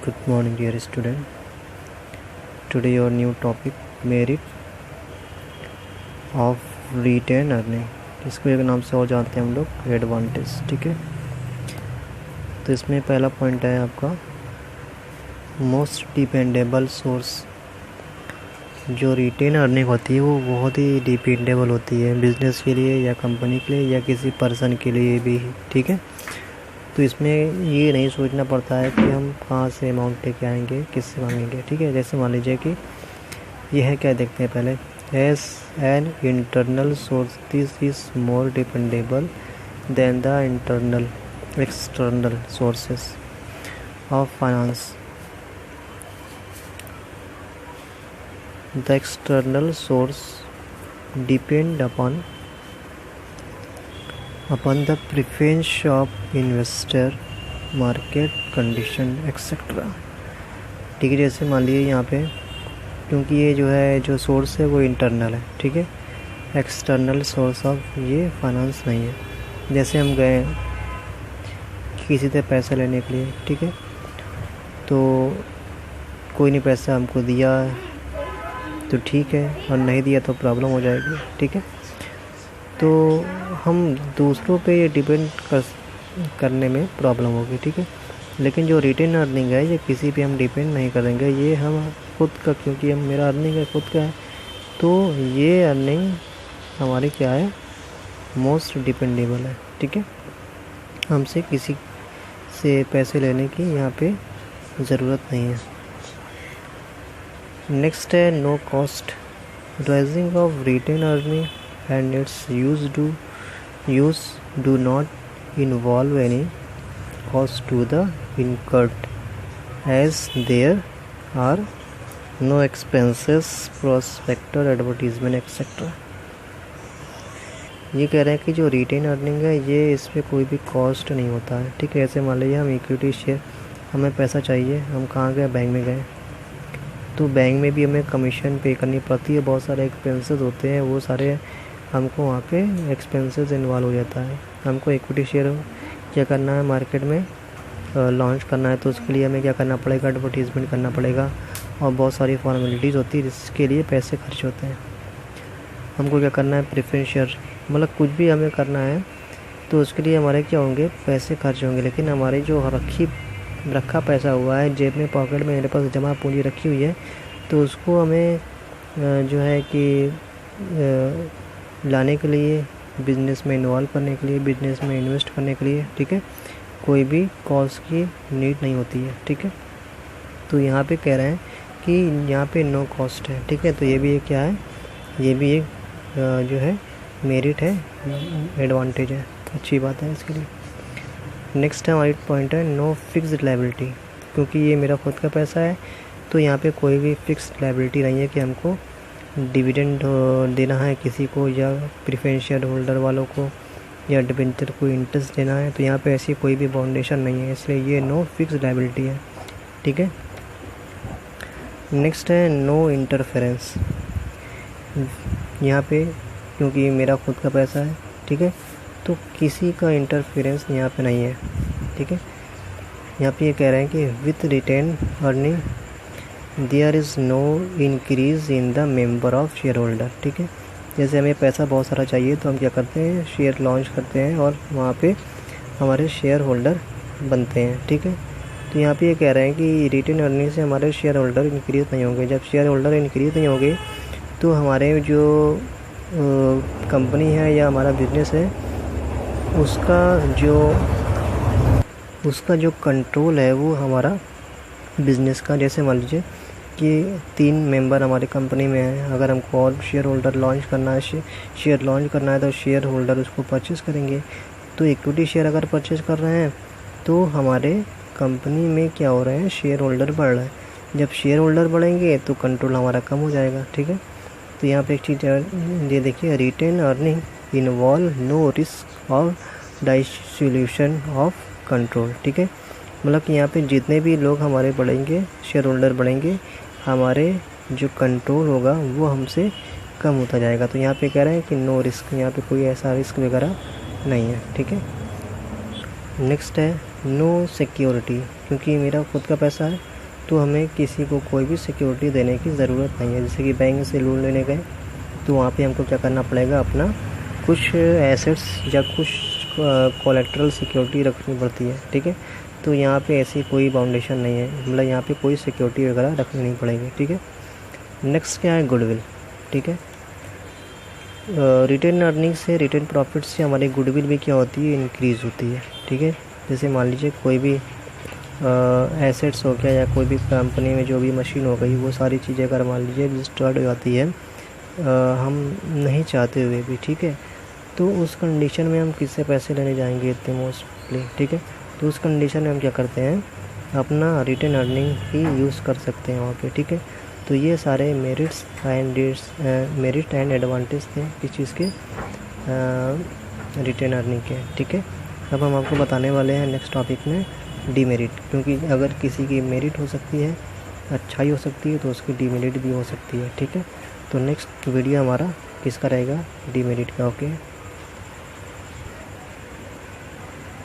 Good morning, dear student. Today your new topic merit of retain earning. इसको एक नाम से और जानते हैं हम लोग एडवांटेज. ठीक है, तो इसमें पहला पॉइंट है आपका मोस्ट डिपेंडेबल सोर्स. जो रिटेन अर्निंग होती है वो बहुत ही डिपेंडेबल होती है बिजनेस के लिए या कंपनी के लिए या किसी पर्सन के लिए भी. ठीक है, तो इसमें ये नहीं सोचना पड़ता है कि हम कहाँ से अमाउंट लेके आएंगे, किससे मांगेंगे. ठीक है, जैसे मान लीजिए कि यह है, क्या देखते हैं पहले. As an internal source this is more dependable than the internal external sources of finance. The external source depend upon the preference of investor, market condition etc. ठीक है, जैसे मान लीजिए यहाँ पे क्योंकि ये जो है जो सोर्स है वो इंटरनल है. ठीक है, एक्सटर्नल सोर्स ऑफ ये फाइनेंस नहीं है. जैसे हम गए किसी से पैसा लेने के लिए, ठीक है, तो कोई नहीं पैसा हमको दिया तो ठीक है, और नहीं दिया तो प्रॉब्लम हो जाएगी. ठीक है, तो हम दूसरों पे ये डिपेंड करने में प्रॉब्लम होगी. ठीक है, लेकिन जो रिटेन अर्निंग है ये किसी पे हम डिपेंड नहीं करेंगे, ये हम खुद का, क्योंकि हम मेरा अर्निंग है खुद का है, तो ये अर्निंग हमारी क्या है, मोस्ट डिपेंडेबल है. ठीक है, हमसे किसी से पैसे लेने की यहाँ पे ज़रूरत नहीं है. नेक्स्ट है no cost. Raising of retained earning and its use do not involve any cost to the incurred, as there are no expenses, prospectus, advertisement etc. ये कह रहे हैं कि जो रिटेन अर्निंग है ये इसमें कोई भी कॉस्ट नहीं होता है. ठीक है, ऐसे मान लीजिए हम इक्विटी शेयर, हमें पैसा चाहिए, हम कहाँ गए, बैंक में गए, तो बैंक में भी हमें कमीशन पे करनी पड़ती है, बहुत सारे एक्सपेंसेस होते हैं, वो सारे हमको वहाँ पे एक्सपेंसेस इन्वॉल्व हो जाता है. हमको इक्विटी शेयर क्या करना है, मार्केट में लॉन्च करना है, तो उसके लिए हमें क्या करना पड़ेगा, एडवर्टीज़मेंट करना पड़ेगा, और बहुत सारी फॉर्मेलिटीज़ होती है जिसके लिए पैसे खर्च होते हैं. हमको क्या करना है, प्रेफरेंस शेयर, मतलब कुछ भी हमें करना है तो उसके लिए हमारे क्या होंगे, पैसे खर्च होंगे. लेकिन हमारे जो रखा पैसा हुआ है जेब में, पॉकेट में मेरे पास जमा पूंजी रखी हुई है, तो उसको हमें जो है कि लाने के लिए, बिज़नेस में इन्वॉल्व करने के लिए, बिज़नेस में इन्वेस्ट करने के लिए, ठीक है, कोई भी कॉस्ट की नीड नहीं होती है. ठीक है, तो यहाँ पे कह रहे हैं कि यहाँ पे नो कॉस्ट है. ठीक है, तो ये भी एक क्या है, ये भी एक जो है मेरिट है, एडवांटेज है, अच्छी बात है इसके लिए. नेक्स्ट हमारी पॉइंट है नो फिक्स्ड लायबिलिटी. क्योंकि ये मेरा खुद का पैसा है तो यहाँ पे कोई भी फिक्स्ड लायबिलिटी नहीं है कि हमको डिविडेंड देना है किसी को, या प्रेफरेंस शेयर होल्डर वालों को, या डिबेंचर को इंटरेस्ट देना है, तो यहाँ पे ऐसी कोई भी बाउंडेशन नहीं है, इसलिए ये नो फिक्स्ड लायबिलिटी है. ठीक है, नेक्स्ट है नो इंटरफेरेंस. यहाँ पे क्योंकि मेरा खुद का पैसा है, ठीक है, तो किसी का इंटरफेरेंस यहाँ पे नहीं है. ठीक है, यहाँ पे ये कह रहे हैं कि with retained earning there is no increase in the member of shareholder. ठीक है, जैसे हमें पैसा बहुत सारा चाहिए तो हम क्या करते हैं, शेयर लॉन्च करते हैं और वहाँ पे हमारे शेयर होल्डर बनते हैं. ठीक है, तो यहाँ पे ये कह रहे हैं कि रिटेन अर्निंग से हमारे शेयर होल्डर इंक्रीज़ नहीं होंगे. जब शेयर होल्डर इंक्रीज़ नहीं होंगे तो हमारे जो कंपनी है या हमारा बिजनेस है उसका जो कंट्रोल है वो हमारा बिज़नेस का, जैसे मान लीजिए कि 3 मेंबर हमारी कंपनी में हैं, अगर हमको और शेयर होल्डर लॉन्च करना है, शेयर लॉन्च करना है, तो शेयर होल्डर उसको परचेस करेंगे. तो इक्विटी शेयर अगर परचेस कर रहे हैं तो हमारे कंपनी में क्या हो रहे हैं, शेयर होल्डर बढ़ रहा है. जब शेयर होल्डर बढ़ेंगे तो कंट्रोल हमारा कम हो जाएगा. ठीक है, तो यहाँ पे एक चीज़ ये देखिए, retained earning involve no risk of dissolution of control. ठीक है, मतलब कि यहाँ पे जितने भी लोग हमारे बढ़ेंगे, शेयर होल्डर बढ़ेंगे, हमारे जो कंट्रोल होगा वो हमसे कम होता जाएगा. तो यहाँ पे कह रहे हैं कि नो रिस्क, यहाँ पे कोई ऐसा रिस्क वगैरह नहीं है. ठीक है, नेक्स्ट है नो सिक्योरिटी. क्योंकि मेरा खुद का पैसा है, तो हमें किसी को कोई भी सिक्योरिटी देने की ज़रूरत नहीं है। जैसे कि बैंक से लोन लेने गए तो वहाँ पे हमको क्या करना पड़ेगा, अपना कुछ एसेट्स या कुछ कोलेट्रल सिक्योरिटी रखनी पड़ती है, ठीक है। तो यहाँ पे ऐसी कोई बाउंडेशन नहीं है, मतलब यहाँ पे कोई सिक्योरिटी वगैरह रखनी नहीं पड़ेगी, ठीक है। नेक्स्ट क्या है, गुडविल, ठीक है। रिटेन अर्निंग से, रिटेन प्रॉफिट से हमारी गुडविल भी क्या होती है, इंक्रीज़ होती है, ठीक है। जैसे मान लीजिए कोई भी एसेट्स हो गया या कोई भी कंपनी में जो भी मशीन हो गई, वो सारी चीज़ें अगर मान लीजिए रजिस्टर्ड हो जाती है हम नहीं चाहते हुए भी, ठीक है, तो उस कंडीशन में हम किससे पैसे लेने जाएंगे इतने मोस्टली, ठीक है। तो उस कंडीशन में हम क्या करते हैं, अपना रिटेन अर्निंग ही यूज़ कर सकते हैं वहाँ पे, ठीक है। तो ये सारे मेरिट एंड एडवांटेज थे किस चीज़ के, रिटेन अर्निंग के, ठीक है। अब हम आपको बताने वाले हैं नेक्स्ट टॉपिक में डीमेरिट, क्योंकि अगर किसी की मेरिट हो सकती है, अच्छाई हो सकती है, तो उसकी डीमेरिट भी हो सकती है, ठीक है। तो नेक्स्ट वीडियो हमारा किसका रहेगा, डीमेरिट का, ओके।